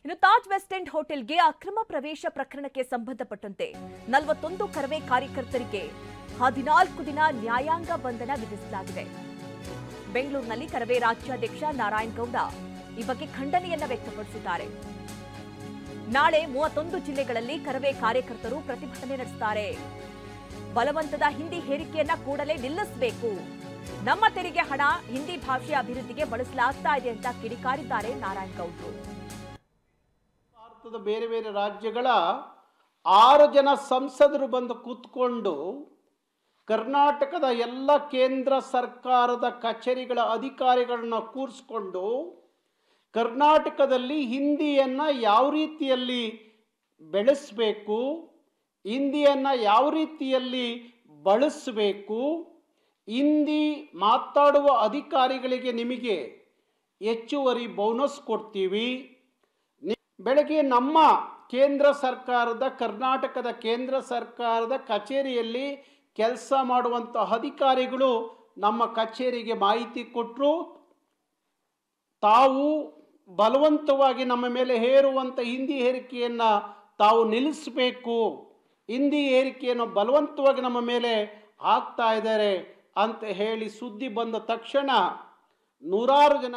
ಇನ್ನು Taj West end ಹೋಟೆಲ್ಗೆ ಅಕ್ರಮ ಪ್ರವೇಶ ಪ್ರಕರಣಕ್ಕೆ ಸಂಬಂಧಪಟ್ಟಂತೆ 41 ಕರವೇ ಕಾರ್ಯಕರ್ತರಿಗೆ 14 ದಿನ ನ್ಯಾಯಾಂಗ ಬಂಧನ ವಿಧಿಸಲಾಗಿದೆ. ಬೆಂಗಳೂರಿನಲ್ಲಿ ಕರವೇ ರಾಜ್ಯಾಧ್ಯಕ್ಷ ನಾರಾಯಣ್ ಗೌಡ ಈ ಬಗ್ಗೆ ಖಂಡನೆಯನ್ನ ವ್ಯಕ್ತಪಡಿಸಿದ್ದಾರೆ. ನಾಳೆ 31 ಜಿಲ್ಲೆಗಳಲ್ಲಿ ಕರವೇ ಕಾರ್ಯಕರ್ತರು ಪ್ರತಿಭಟನೆ ನಡೆಸುತ್ತಾರೆ. ಬಲವಂತದ ಹಿಂದಿ ಹೇರಿಕೆಯನ್ನ ಕೂಡಲೇ ನಿಲ್ಲಿಸಬೇಕು. ನಮ್ಮ ತೆರಿಗೆ ಹಣ ಹಿಂದಿ ಭಾಷೆಯ ಅಭಿವೃದ್ಧಿಗೆ ಬಳಸಲಾಗ್ತಾ ಇದೆ ಅಂತ ಕಿಡಿಕಾರಿದ್ದಾರೆ ನಾರಾಯಣ್ ಗೌಡ್ರು. ಭಾರತದ ಬೇರೆ ಬೇರೆ ರಾಜ್ಯಗಳ 6 ಜನ ಸಂಸದರು ಬಂದು ಕೂತ್ಕೊಂಡು ಕರ್ನಾಟಕದ ಎಲ್ಲ ಕೇಂದ್ರ ಸರ್ಕಾರದ ಕಚೇರಿಗಳ ಅಧಿಕಾರಿಗಳನ್ನ ಕೂರಿಸ್ಕೊಂಡು ಕರ್ನಾಟಕದಲ್ಲಿ ಹಿಂದಿಯನ್ನು ಯಾವ ರೀತಿಯಲ್ಲಿ ಬೆಳೆಸಬೇಕು, ಹಿಂದಿಯನ್ನು ಯಾವ ರೀತಿಯಲ್ಲಿ ಬಳಸಬೇಕು, ಹಿಂದಿ ಮಾತಾಡುವ ಅಧಿಕಾರಿಗಳಿಗೆ ನಿಮಗೆ ಹೆಚ್ಚುವರಿ ಬೋನಸ್ ಕೊಡ್ತೀವಿ. ಬೆಳಗ್ಗೆ ನಮ್ಮ ಕೇಂದ್ರ ಸರ್ಕಾರದ ಕರ್ನಾಟಕದ ಕೇಂದ್ರ ಸರ್ಕಾರದ ಕಚೇರಿಯಲ್ಲಿ ಕೆಲಸ ಮಾಡುವಂಥ ಅಧಿಕಾರಿಗಳು ನಮ್ಮ ಕಚೇರಿಗೆ ಮಾಹಿತಿ ಕೊಟ್ಟರು. ತಾವು ಬಲವಂತವಾಗಿ ನಮ್ಮ ಮೇಲೆ ಹೇರುವಂಥ ಹಿಂದಿ ಹೇರಿಕೆಯನ್ನು ತಾವು ನಿಲ್ಲಿಸಬೇಕು, ಹಿಂದಿ ಹೇರಿಕೆಯನ್ನು ಬಲವಂತವಾಗಿ ನಮ್ಮ ಮೇಲೆ ಹಾಕ್ತಾ ಇದ್ದಾರೆ ಅಂತ ಹೇಳಿ ಸುದ್ದಿ ಬಂದ ತಕ್ಷಣ 100 ಜನ